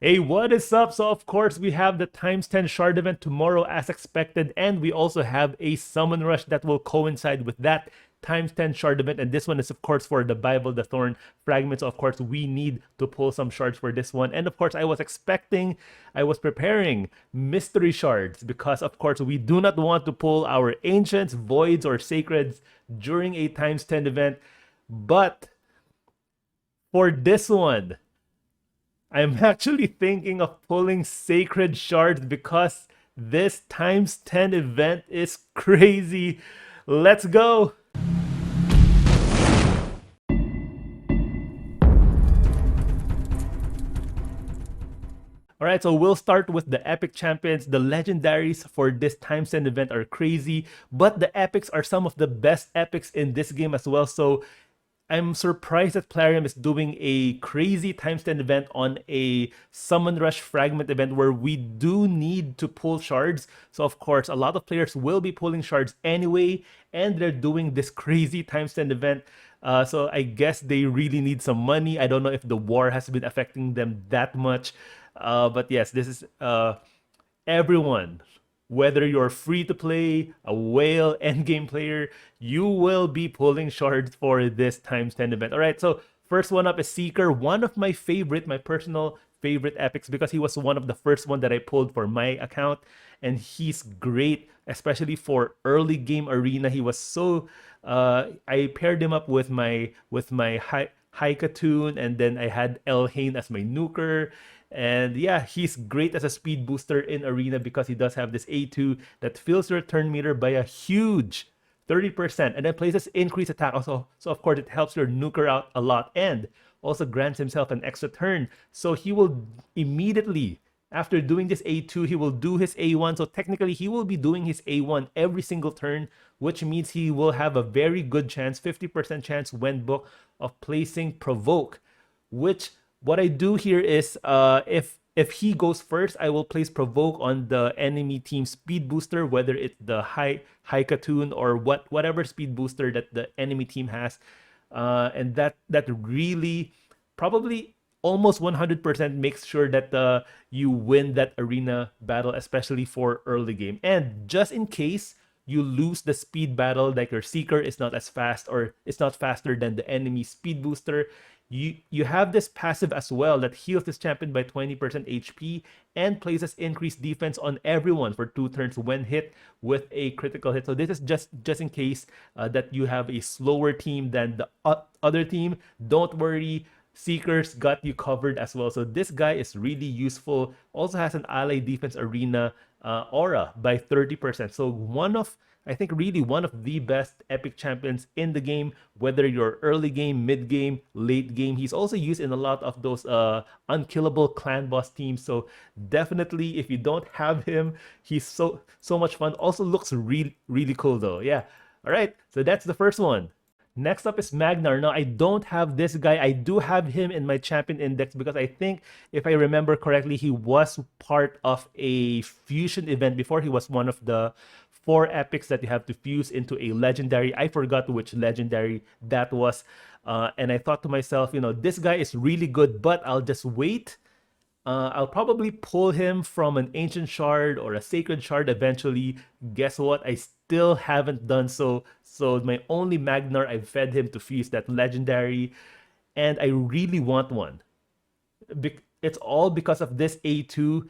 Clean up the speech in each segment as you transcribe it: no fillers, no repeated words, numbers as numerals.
Hey, what is up? So, of course, we have the times 10 shard event tomorrow as expected, and we also have a summon rush that will coincide with that times 10 shard event. And this one is, of course, for the Bible, the Thorn fragments. So, of course, we need to pull some shards for this one. And, of course, I was preparing mystery shards because, of course, we do not want to pull our ancients, voids, or sacreds during a times 10 event. But for this one, I'm actually thinking of pulling sacred shards because this times 10 event is crazy. Let's go. All right, so we'll start with the epic champions. The legendaries for this times 10 event are crazy, but the epics are some of the best epics in this game as well. So I'm surprised that Plarium is doing a crazy times 10 event on a Summon Rush Fragment event where we do need to pull shards. So of course, a lot of players will be pulling shards anyway, and they're doing this crazy times 10 event. So I guess they really need some money. I don't know if the war has been affecting them that much. But yes, this is everyone. Whether you're free to play, a whale, endgame player, you will be pulling shards for this times 10 event. All right, so first one up is Seeker, one of my favorite, my personal favorite epics because he was one of the first one that I pulled for my account, and he's great, especially for early game arena. He was so I paired him up with my Haikatoon, and then I had Elhain as my nuker. And yeah, he's great as a speed booster in arena because he does have this A2 that fills your turn meter by a huge 30% and then places increased attack also. So of course it helps your nuker out a lot and also grants himself an extra turn. So he will immediately, after doing this A2, he will do his A1. So technically he will be doing his A1 every single turn, which means he will have a very good chance, 50% chance when book, of placing Provoke, which what I do here is if he goes first, I will place Provoke on the enemy team speed booster, whether it's the Haikatoon or whatever speed booster that the enemy team has. And that really probably almost 100% makes sure that you win that arena battle, especially for early game. And just in case you lose the speed battle, like your Seeker is not as fast or it's not faster than the enemy speed booster, you have this passive as well that heals this champion by 20% HP and places increased defense on everyone for 2 turns when hit with a critical hit. So this is just in case that you have a slower team than the other team. Don't worry, Seekers got you covered as well. So this guy is really useful. Also has an ally defense arena aura by 30%. So I think really one of the best epic champions in the game, whether you're early game, mid game, late game. He's also used in a lot of those unkillable clan boss teams. So definitely if you don't have him, he's so much fun. Also looks really cool though. Yeah. All right. So that's the first one. Next up is Magnar. Now, I don't have this guy. I do have him in my champion index because I think, if I remember correctly, he was part of a fusion event before. He was one of the 4 epics that you have to fuse into a legendary. I forgot which legendary that was. And I thought to myself, this guy is really good, but I'll just wait. I'll probably pull him from an ancient shard or a sacred shard eventually. Guess what? I still haven't done so. So my only Magnar, I've fed him to fuse that legendary, and I really want one. It's all because of this A2.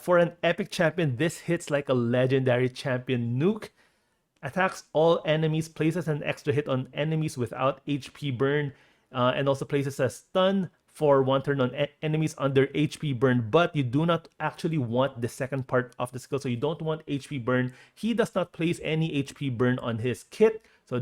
For an epic champion, this hits like a legendary champion nuke. Attacks all enemies, places an extra hit on enemies without HP burn, and also places a stun for 1 turn on enemies under HP burn, but you do not actually want the second part of the skill. So you don't want HP burn. He does not place any HP burn on his kit, so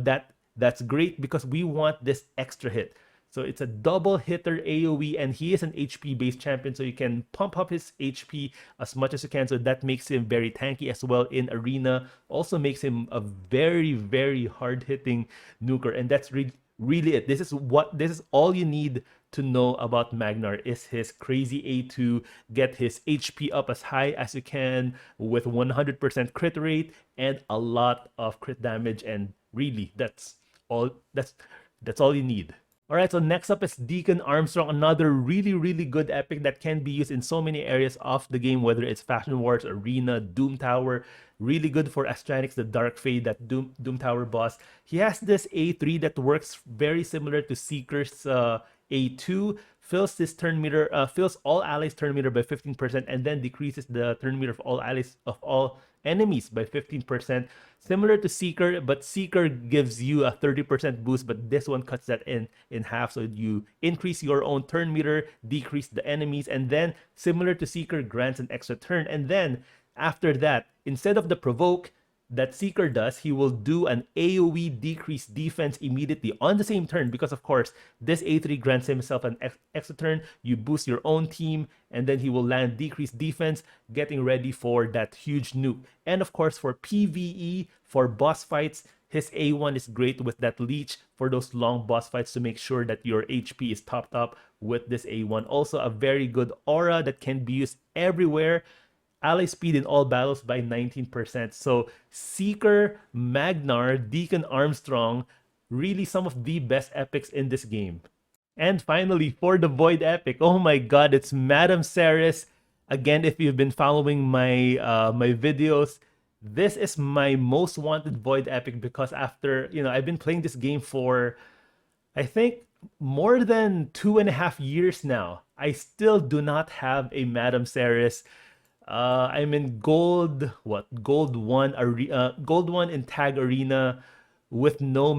that's great because we want this extra hit. So it's a double hitter AoE, and he is an HP based champion, so you can pump up his HP as much as you can. So that makes him very tanky as well in arena. Also makes him a very hard hitting nuker, and that's really it. This is all you need to know about Magnar is his crazy A2, get his HP up as high as you can with 100% crit rate and a lot of crit damage, and really that's all you need. All right, so next up is Deacon Armstrong, another really, really good epic that can be used in so many areas of the game, whether it's Faction Wars, Arena, Doom Tower. Really good for Astranix, the Dark Fade, that Doom Tower boss. He has this A3 that works very similar to Seeker's A2, fills this turn meter, fills all allies' turn meter by 15%, and then decreases the turn meter of all allies of all enemies by 15%. Similar to Seeker, but Seeker gives you a 30% boost, but this one cuts that in half. So you increase your own turn meter, decrease the enemies, and then similar to Seeker, grants an extra turn. And then after that, instead of the provoke that Seeker does, he will do an AoE decrease defense immediately on the same turn, because of course this A3 grants himself an extra turn. You boost your own team, and then he will land decreased defense, getting ready for that huge nuke. And of course for PvE, for boss fights, his A1 is great with that leech for those long boss fights to make sure that your HP is topped up with this A1. Also a very good aura that can be used everywhere. Ally speed in all battles by 19%. So Seeker, Magnar, Deacon Armstrong, really some of the best epics in this game. And finally, for the Void epic, oh my god, it's Madameceres. Again, if you've been following my my videos, this is my most wanted Void epic, because after, I've been playing this game for, I think, more than 2.5 years now. I still do not have a Madameceres. I'm in gold, Gold 1, Gold 1 in Tag Arena with no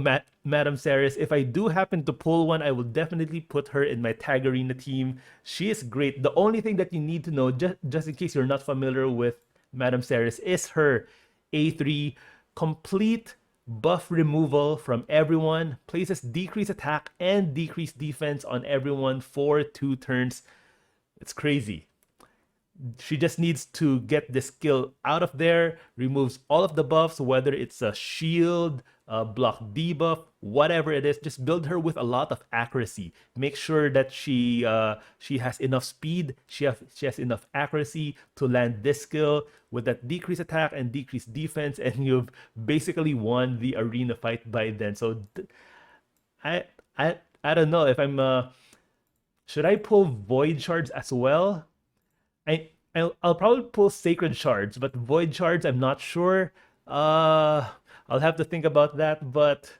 Madameceres. If I do happen to pull one, I will definitely put her in my Tag Arena team. She is great. The only thing that you need to know, just in case you're not familiar with Madameceres, is her A3 complete buff removal from everyone, places decreased attack and decreased defense on everyone for 2 turns. It's crazy. She just needs to get this skill out of there, removes all of the buffs, whether it's a shield, a block debuff, whatever it is. Just build her with a lot of accuracy. Make sure that she has enough speed, she has enough accuracy to land this skill with that decreased attack and decreased defense, and you've basically won the arena fight by then. So I I don't know if I'm should I pull void shards as well? I'll probably pull sacred shards, but void shards I'm not sure. I'll have to think about that, but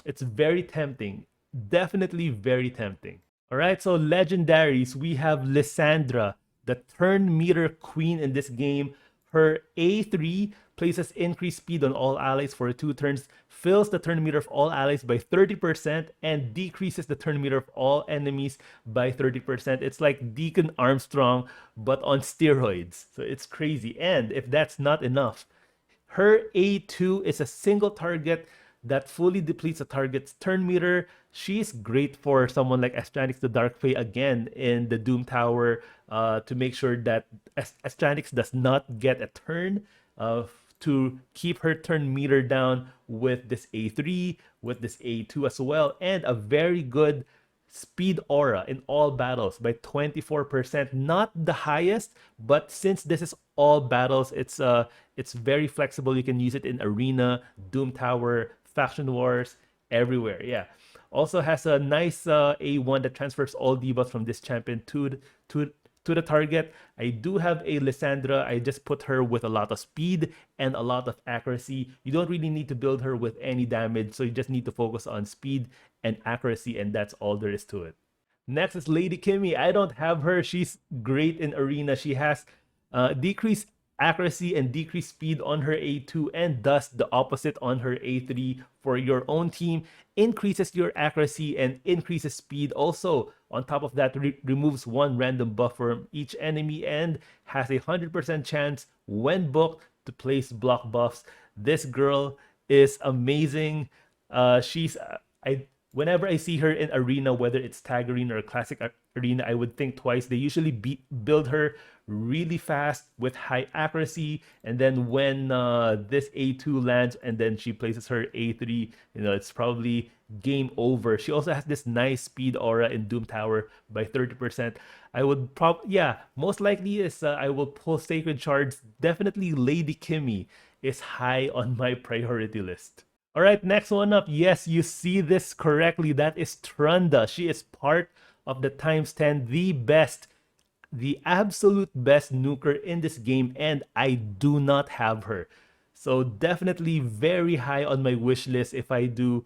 it's very tempting. Definitely very tempting. All right, so legendaries, we have Lisandra, the turn meter queen in this game. Her A3 places increased speed on all allies for 2 turns, fills the turn meter of all allies by 30%, and decreases the turn meter of all enemies by 30%. It's like Deacon Armstrong, but on steroids. So it's crazy. And if that's not enough, her A2 is a single target that fully depletes a target's turn meter. She's great for someone like Astranix the Dark Fae, again in the Doom Tower, to make sure that Astranix does not get a turn, to keep her turn meter down with this A3, with this A2 as well, and a very good speed aura in all battles by 24%. Not the highest, but since this is all battles, it's very flexible. You can use it in Arena, Doom Tower, Faction Wars, everywhere. Yeah. Also has a nice A1 that transfers all debuffs from this champion to the target. I do have a Lisandra. I just put her with a lot of speed and a lot of accuracy. You don't really need to build her with any damage, so you just need to focus on speed and accuracy, and that's all there is to it. Next is Lady Kimmy. I don't have her. She's great in Arena. She has decreased accuracy and decreased speed on her A2, and does the opposite on her A3 for your own team. Increases your accuracy and increases speed. Also, on top of that, removes 1 random buff from each enemy, and has a 100% chance when booked to place block buffs. This girl is amazing. Whenever I see her in Arena, whether it's Tag Arena or Classic Arena, I would think twice. They usually build her really fast with high accuracy, and then when this A2 lands and then she places her A3, it's probably game over. She also has this nice speed aura in Doom Tower by 30%. I would most likely is I will pull Sacred Shards. Definitely Lady Kimmy is high on my priority list. All right, next one up. Yes, you see this correctly. That is Trunda. She is part of the times 10, the best, the absolute best nuker in this game, and I do not have her. So definitely very high on my wish list if I do,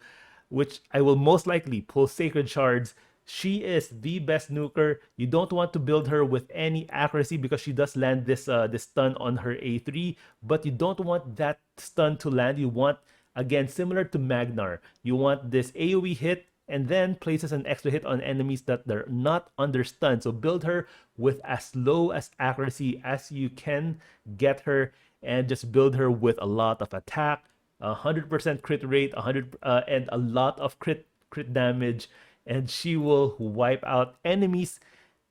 which I will most likely pull Sacred Shards. She is the best nuker. You don't want to build her with any accuracy because she does land this stun on her A3, but you don't want that stun to land. You want, again, similar to Magnar, you want this AoE hit and then places an extra hit on enemies that they're not under stun. So build her with as low as accuracy as you can get her, and just build her with a lot of attack, 100% crit rate, 100 and a lot of crit damage, and she will wipe out enemies.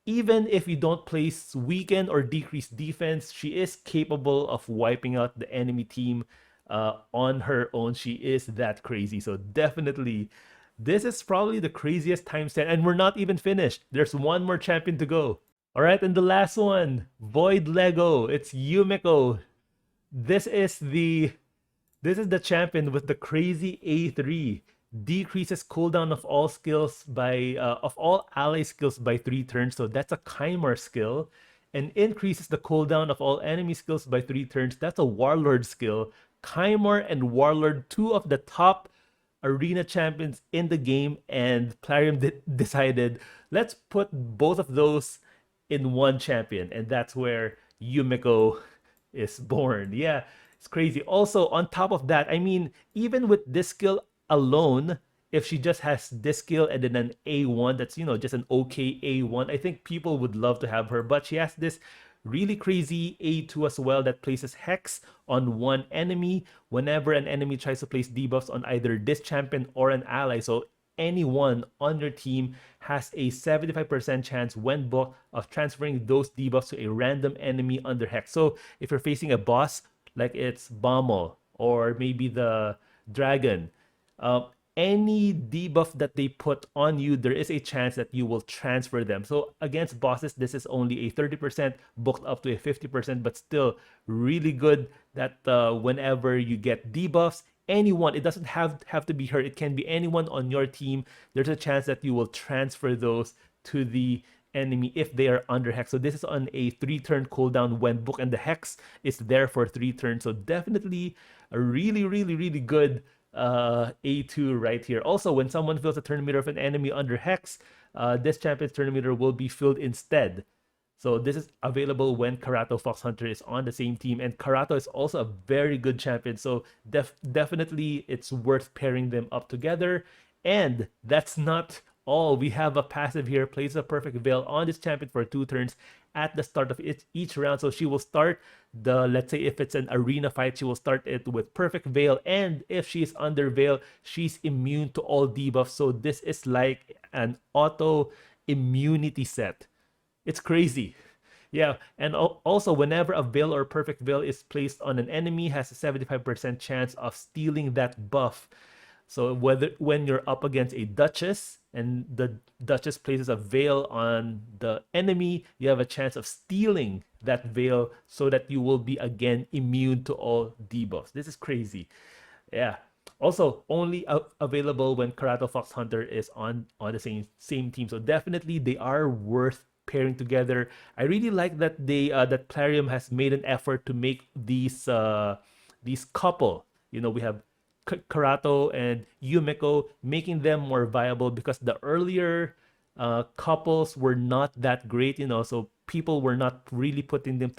Even if you don't place weaken or decrease defense, she is capable of wiping out the enemy team on her own. She is that crazy. So definitely, this is probably the craziest times 10, and we're not even finished. There's one more champion to go. All right, and the last one, Void Lego. It's Yumiko. This is the this is the champion with the crazy A3. Decreases cooldown of all skills by of all ally skills by 3 turns. So that's a Chimera skill. And increases the cooldown of all enemy skills by 3 turns. That's a Warlord skill. Chimera and Warlord, two of the top arena champions in the game, and Plarium decided, let's put both of those in one champion, and that's where Yumiko is born. Yeah, it's crazy. Also, on top of that, I mean, even with this skill alone, if she just has this skill and then an A1, that's, just an okay A1, I think people would love to have her. But she has this really crazy A2 as well that places Hex on one enemy whenever an enemy tries to place debuffs on either this champion or an ally. So anyone on your team has a 75% chance when booked of transferring those debuffs to a random enemy under Hex. So if you're facing a boss like it's Bommel or maybe the Dragon, any debuff that they put on you, there is a chance that you will transfer them. So against bosses, this is only a 30%, booked up to a 50%, but still really good that whenever you get debuffs, anyone, it doesn't have to be her, it can be anyone on your team, there's a chance that you will transfer those to the enemy if they are under Hex. So this is on a 3-turn cooldown when booked, and the Hex is there for 3 turns. So definitely a really good A2 right here. Also, when someone fills a turn meter of an enemy under Hex, this champion's turn meter will be filled instead. So this is available when Karato Fox Hunter is on the same team, and Karato is also a very good champion. So definitely it's worth pairing them up together. And that's not all. We have a passive here, places a perfect veil on this champion for 2 turns at the start of each round. So she will start let's say if it's an arena fight, she will start it with perfect veil, and if she's under veil, she's immune to all debuffs. So this is like an auto immunity set. It's crazy. Yeah, and also whenever a veil or perfect veil is placed on an enemy, has a 75% chance of stealing that buff. So when you're up against a Duchess and the Duchess places a veil on the enemy, you have a chance of stealing that veil so that you will be again immune to all debuffs. This is crazy. Yeah. Also, only available when Karato Fox Hunter is on the same team. So definitely they are worth pairing together. I really like that that Plarium has made an effort to make these couple. We have Karato and Yumiko, making them more viable because the earlier couples were not that great, so people were not really putting them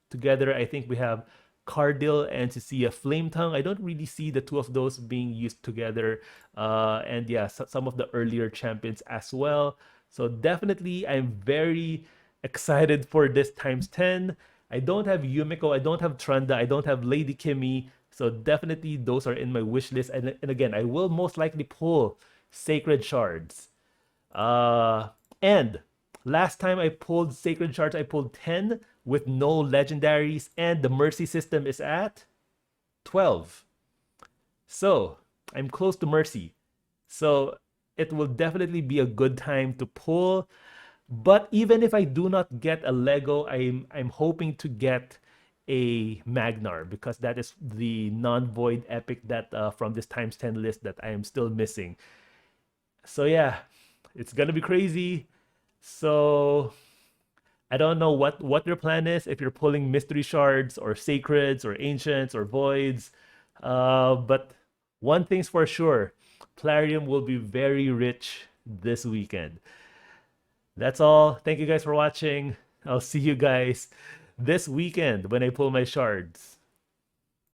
together. I think we have Cardil and Cecilia Flametongue. I don't really see the two of those being used together. And yeah, some of the earlier champions as well. So definitely, I'm very excited for this times 10. I don't have Yumiko, I don't have Trunda, I don't have Lady Kimmy. So definitely those are in my wish list. And again, I will most likely pull Sacred Shards. And last time I pulled Sacred Shards, I pulled 10 with no legendaries, and the Mercy system is at 12. So I'm close to Mercy. So it will definitely be a good time to pull. But even if I do not get a Lego, I'm hoping to get a Magnar, because that is the non-void epic that from this times 10 list that I am still missing. So yeah, it's gonna be crazy. So I don't know what your plan is, if you're pulling mystery shards or sacreds or ancients or voids. But one thing's for sure, Plarium will be very rich this weekend. That's all. Thank you guys for watching. I'll see you guys this weekend when I pull my shards.